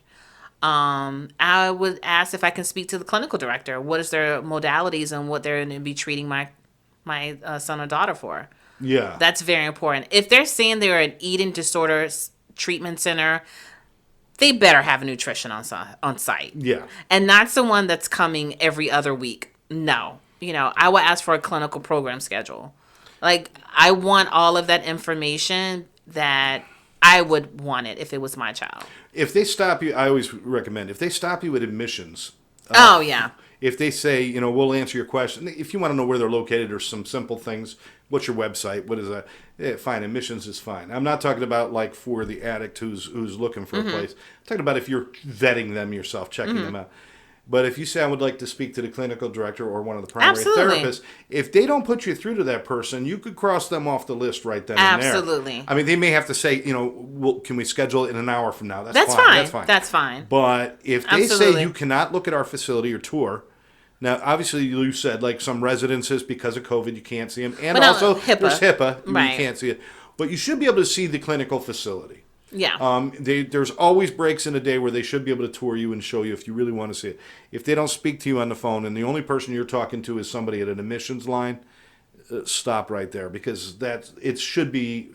I would ask if I can speak to the clinical director. What is their modalities and what they're going to be treating my son or daughter for?
Yeah.
That's very important. If they're saying they're an eating disorders treatment center, they better have a nutrition on site.
Yeah.
And not someone that's coming every other week. No. I will ask for a clinical program schedule. Like, I want all of that information that I would want it if it was my child.
If they stop you, I always recommend, if they stop you at admissions,
Oh, yeah.
if they say, we'll answer your question, if you want to know where they're located or some simple things, what's your website? What is that? Yeah, fine, admissions is fine. I'm not talking about like for the addict who's looking for a place. I'm talking about if you're vetting them yourself, checking them out. But if you say, I would like to speak to the clinical director or one of the primary
Absolutely.
therapists, if they don't put you through to that person, you could cross them off the list right then
Absolutely.
and there. I mean, they may have to say, can we schedule it in an hour from now?
That's fine. That's fine.
But if they say
Absolutely.
you cannot look at our facility or tour, now obviously you said like some residences because of COVID you can't see them, and
But no,
also
HIPAA.
there's HIPAA,
Right.
you can't see it. But you should be able to see the clinical facility.
Yeah.
There's always breaks in a day where they should be able to tour you and show you if you really want to see it. If they don't speak to you on the phone and the only person you're talking to is somebody at an admissions line, stop right there, because it should be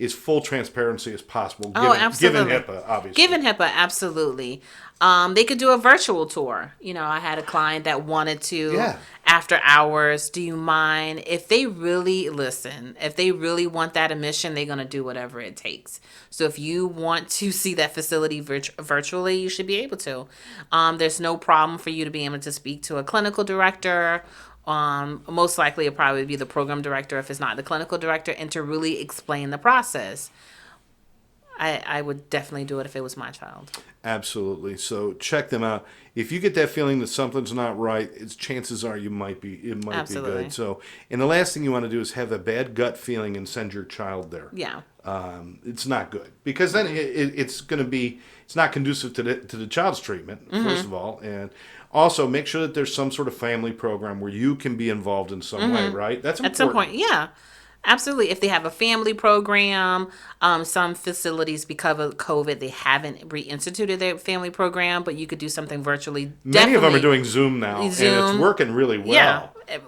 as full transparency as possible.
Absolutely.
Given HIPAA, obviously.
Given HIPAA, absolutely. They could do a virtual tour. I had a client that wanted to,
Yeah.
after hours, do you mind? If they really listen, if they really want that admission, they're going to do whatever it takes. So if you want to see that facility virtually, you should be able to. There's no problem for you to be able to speak to a clinical director. Most likely it'll probably be the program director if it's not the clinical director, and to really explain the process. I would definitely do it if it was my child.
Absolutely. So check them out. If you get that feeling that something's not right, chances are it might be
Absolutely.
good. So, and the last thing you want to do is have a bad gut feeling and send your child there.
Yeah.
It's not good, because then it's not conducive to the child's treatment, first of all, and also make sure that there's some sort of family program where you can be involved in some way, right? That's important.
At some point, yeah. Absolutely. If they have a family program, some facilities, because of COVID, they haven't reinstituted their family program, but you could do something virtually.
Many of them are doing Zoom now, and it's working really well.
Yeah.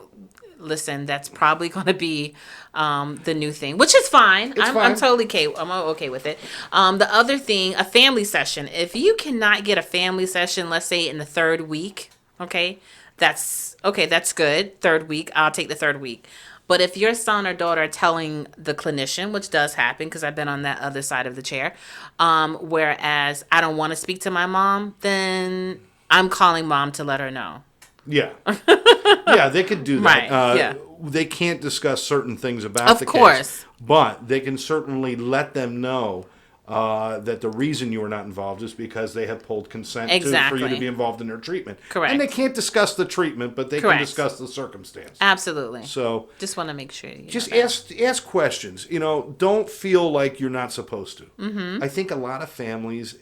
Listen, that's probably going to be the new thing, which is fine.
It's
I'm
fine.
totally okay. I'm okay with it. The other thing, a family session. If you cannot get a family session, let's say in the third week, okay, That's okay. That's good. Third week, I'll take the third week. But if your son or daughter are telling the clinician, which does happen because I've been on that other side of the chair, whereas I don't want to speak to my mom, then I'm calling mom to let her know.
Yeah. Yeah, they could do that.
Right, yeah.
They can't discuss certain things about the
course.
case, but they can certainly let them know that the reason you are not involved is because they have pulled consent for you to be involved in their treatment.
Correct.
And they can't discuss the treatment, but they can discuss the circumstance.
Absolutely.
So
just want to make sure you
just
know
ask questions. Don't feel like you're not supposed to. Mm-hmm. I think a lot of families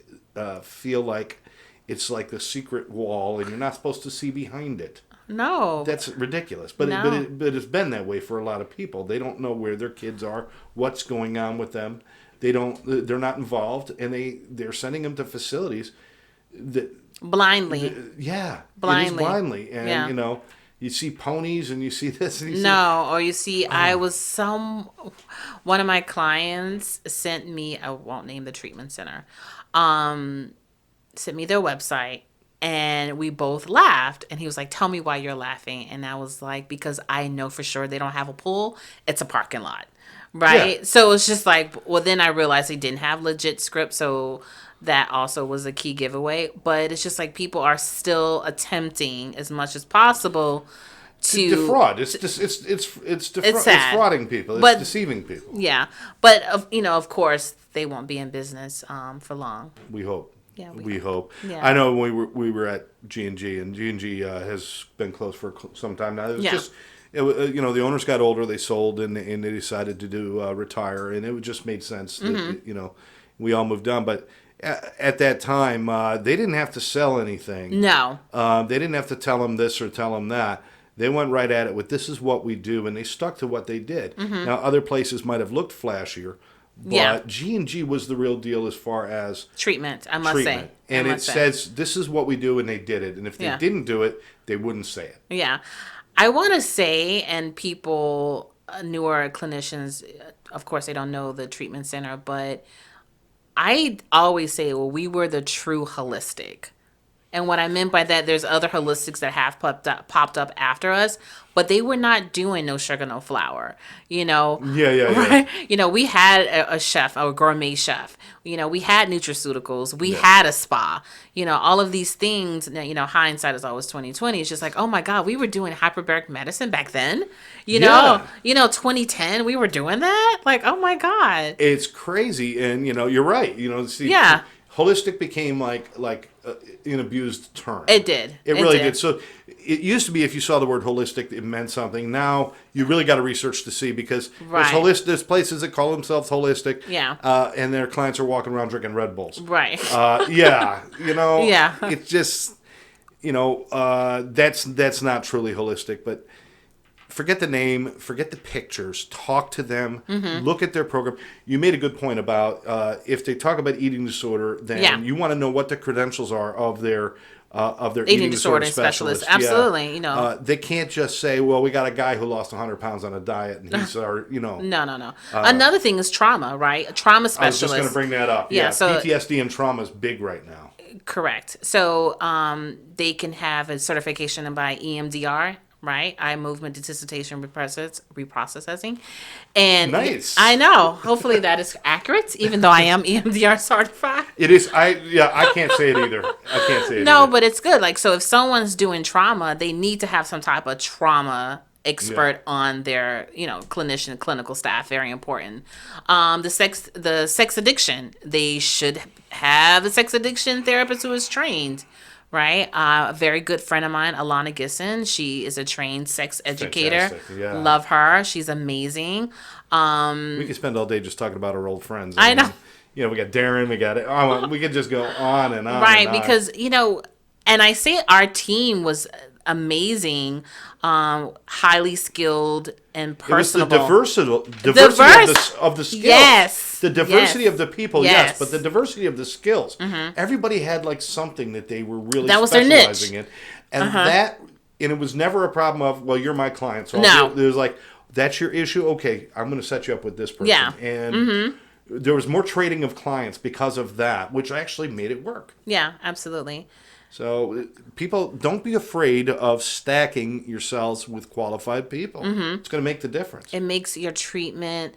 feel like it's like the secret wall, and you're not supposed to see behind it.
No.
That's ridiculous. But it's been that way for a lot of people. They don't know where their kids are, what's going on with them. They're not involved, and they're sending them to facilities that
blindly.
Blindly. It is blindly. And you see ponies and you see this and
you see one of my clients sent me, I won't name the treatment center, sent me their website. And we both laughed. And he was like, tell me why you're laughing. And I was like, because I know for sure they don't have a pool. It's a parking lot. Right? Yeah. So it's just like, well, then I realized they didn't have legit script. So that also was a key giveaway. But it's just like people are still attempting as much as possible to
defraud. It's defrauding people. It's deceiving people.
Yeah. But, of course, they won't be in business for long.
We hope.
Yeah,
we hope.
Yeah.
I know we were at G&G, and G&G has been closed for some time now. It was just, the owners got older, they sold, and they decided to do retire, and it just made sense that, we all moved on. But at that time, they didn't have to sell anything.
No.
They didn't have to tell them this or tell them that. They went right at it with, this is what we do, and they stuck to what they did. Mm-hmm. Now, other places might have looked flashier, but G&G was the real deal as far as
treatment, I must say.
And it says, this is what we do, and they did it. And if they didn't do it, they wouldn't say it.
Yeah. I want to say, and people, newer clinicians, of course, they don't know the treatment center, but I always say, well, we were the true holistic. And what I meant by that, there's other holistics that have popped up after us, but they were not doing no sugar, no flour,
Yeah.
Right? We had a chef, a gourmet chef. We had nutraceuticals. We had a spa. All of these things, hindsight is always 20/20. It's just like, oh my God, we were doing hyperbaric medicine back then. 2010, we were doing that. Like, oh my God.
It's crazy. And, you're right. Holistic became like an abused term.
It did.
It really did. So it used to be if you saw the word holistic, it meant something. Now you really got to research to see because there's places that call themselves holistic.
Yeah.
And their clients are walking around drinking Red Bulls.
Right.
Yeah.
Yeah.
It's just, that's not truly holistic, but forget the name, forget the pictures, talk to them, look at their program. You made a good point about if they talk about eating disorder, then you want to know what the credentials are of their eating disorder specialist.
Absolutely,
they can't just say, well, we got a guy who lost 100 pounds on a diet, and he's our,
No. Another thing is trauma, right? A trauma specialist.
I was just going to bring that up.
Yeah, so
PTSD and trauma is big right now.
Correct. So they can have a certification by EMDR. Right, eye movement desensitization reprocessing, and
nice.
I know. Hopefully that is accurate, even though I am EMDR certified.
It is. I can't say it either.
No, but it's good. Like, so if someone's doing trauma, they need to have some type of trauma expert on their, clinical staff. Very important. The sex addiction, they should have a sex addiction therapist who is trained. Right. A very good friend of mine, Alana Gisson. She is a trained sex educator.
Fantastic. Yeah.
Love her. She's amazing.
We could spend all day just talking about our old friends.
I know.
We got Darren. We could just go on and on.
Right.
And on.
Because, and I say our team was amazing, highly skilled and personable.
It was the diversity of the skills.
Yes.
The diversity of the people, yes, but the diversity of the skills. Mm-hmm. Everybody had something that they were really specializing in. And and it was never a problem of, well, you're my client. So it was like, that's your issue? Okay, I'm going to set you up with this person.
Yeah.
And there was more trading of clients because of that, which actually made it work.
Yeah, absolutely.
So people, don't be afraid of stacking yourselves with qualified people. It's going to make the difference.
It makes your treatment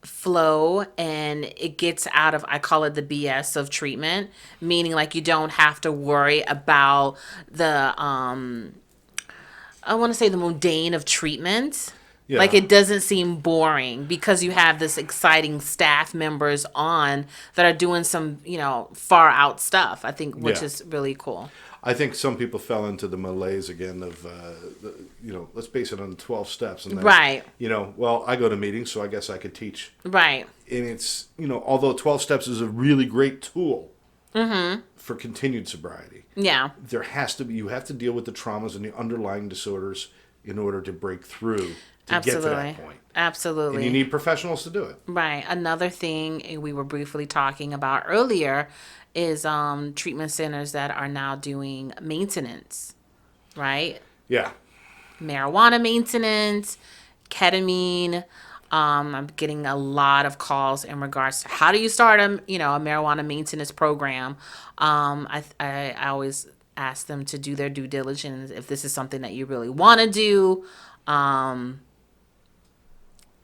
flow, and it gets out of, I call it the BS of treatment, meaning like you don't have to worry about the I want to say the mundane of treatment.
Yeah.
Like it doesn't seem boring because you have this exciting staff members on that are doing some, far out stuff. I think, which
Yeah.
is really cool.
I think some people fell into the malaise again of, let's base it on 12 steps. And then,
Right.
Well, I go to meetings, so I guess I could teach.
Right.
And it's, although 12 steps is a really great tool for continued sobriety,
Yeah.
you have to deal with the traumas and the underlying disorders in order to break through to
Absolutely.
get to that point.
Absolutely.
And you need professionals to do it.
Right. Another thing we were briefly talking about earlier is treatment centers that are now doing maintenance, right?
Yeah.
Marijuana maintenance, ketamine. I'm getting a lot of calls in regards to how do you start a marijuana maintenance program. I always ask them to do their due diligence if this is something that you really want to do.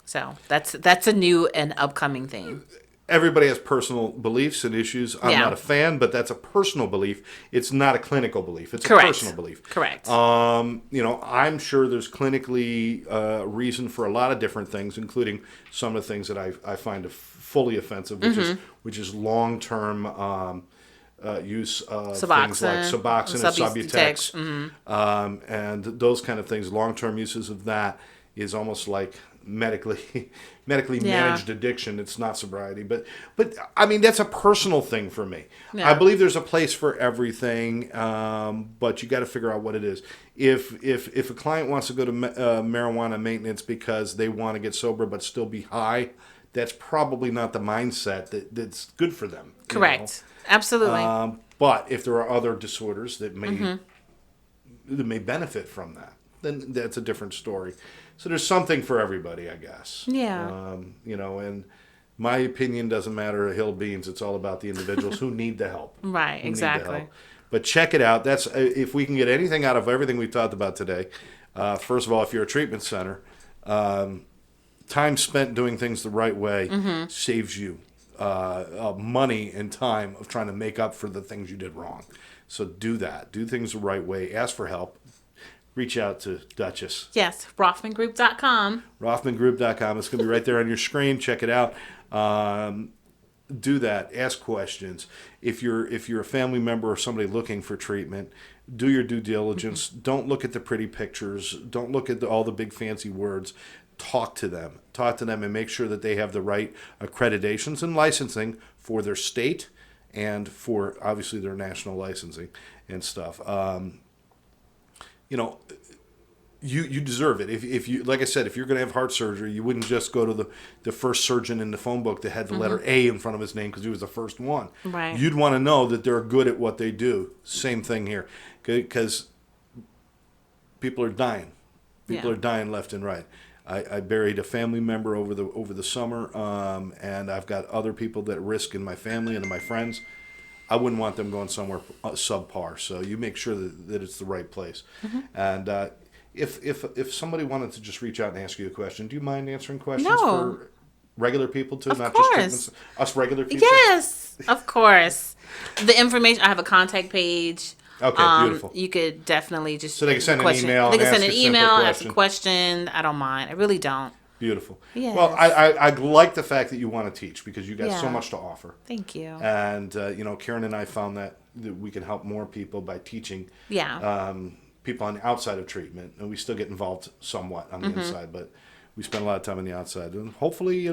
So that's a new and upcoming thing.
Everybody has personal beliefs and issues. I'm
Yeah.
not a fan, but that's a personal belief. It's not a clinical belief. It's
Correct.
a personal belief.
Correct.
I'm sure there's clinically reason for a lot of different things, including some of the things that I find fully offensive, which is long-term use of things like Suboxone and Subutex, and those kind of things. Long-term uses of that is almost like medically managed addiction. It's not sobriety, but I mean that's a personal thing for me.
Yeah.
I believe there's a place for everything, but you got to figure out what it is. If a client wants to go to marijuana maintenance because they want to get sober but still be high, that's probably not the mindset that's good for them.
Correct. Absolutely.
But if there are other disorders that may benefit from that, then that's a different story. So there's something for everybody, I guess.
Yeah.
And my opinion doesn't matter a hill of beans. It's all about the individuals who need the help.
Right,
who need the
exactly.
help. But check it out. That's if we can get anything out of everything we've talked about today. First of all, if you're a treatment center, time spent doing things the right way saves you money and time of trying to make up for the things you did wrong. So do that. Do things the right way. Ask for help. Reach out to Duchess.
Yes, RaufmanGroup.com.
RaufmanGroup.com. It's going to be right there on your screen. Check it out. Do that. Ask questions. If you're a family member or somebody looking for treatment, do your due diligence. Don't look at the pretty pictures. Don't look at all the big fancy words. Talk to them. Talk to them and make sure that they have the right accreditations and licensing for their state and for obviously their national licensing and stuff. You deserve it. If you, like I said, if you're going to have heart surgery, you wouldn't just go to the first surgeon in the phone book that had the letter A in front of his name because he was the first one.
Right.
You'd want to know that they're good at what they do. Same thing here, because people are dying. People are dying left and right. I buried a family member over the summer, and I've got other people that risk in my family and in my friends. I wouldn't want them going somewhere subpar. So you make sure that it's the right place. And if somebody wanted to just reach out and ask you a question, do you mind answering questions for regular people too?
Of
Not
course.
just us regular people?
Yes, of course. The information, I have a contact page.
Okay, beautiful.
You could definitely just...
So they can send an email
They can
and
send
ask
an
a simple
email, ask
question.
a question. I don't mind. I really don't.
Beautiful.
Yes.
Well, I like the fact that you want to teach because you got so
Yeah.
much to offer.
Thank you.
And, Karen and I found that we can help more people by teaching people on the outside of treatment. And we still get involved somewhat on the inside, but we spend a lot of time on the outside. And hopefully,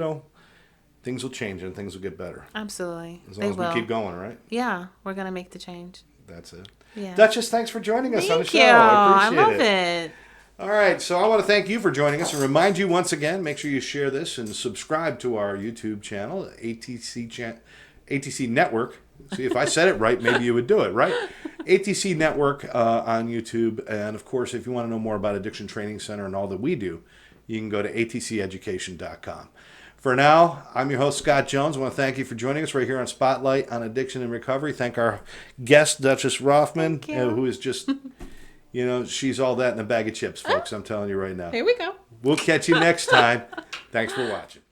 things will change and things will get better.
Absolutely.
As long as we keep going, right?
Yeah, we're going to make the change.
That's it.
Yeah.
Duchess, thanks for joining us on the
Thank
show.
you.
I appreciate
love it.
All right, so I want to thank you for joining us and remind you once again, make sure you share this and subscribe to our YouTube channel, ATC Network. See, if I said it right, maybe you would do it, right? ATC Network on YouTube. And, of course, if you want to know more about Addiction Training Center and all that we do, you can go to atceducation.com. For now, I'm your host, Scott Jones. I want to thank you for joining us right here on Spotlight on Addiction and Recovery. Thank our guest, Duchess Raufman, who is just, she's all that in a bag of chips, folks. I'm telling you right now.
Here we go.
We'll catch you next time. Thanks for watching.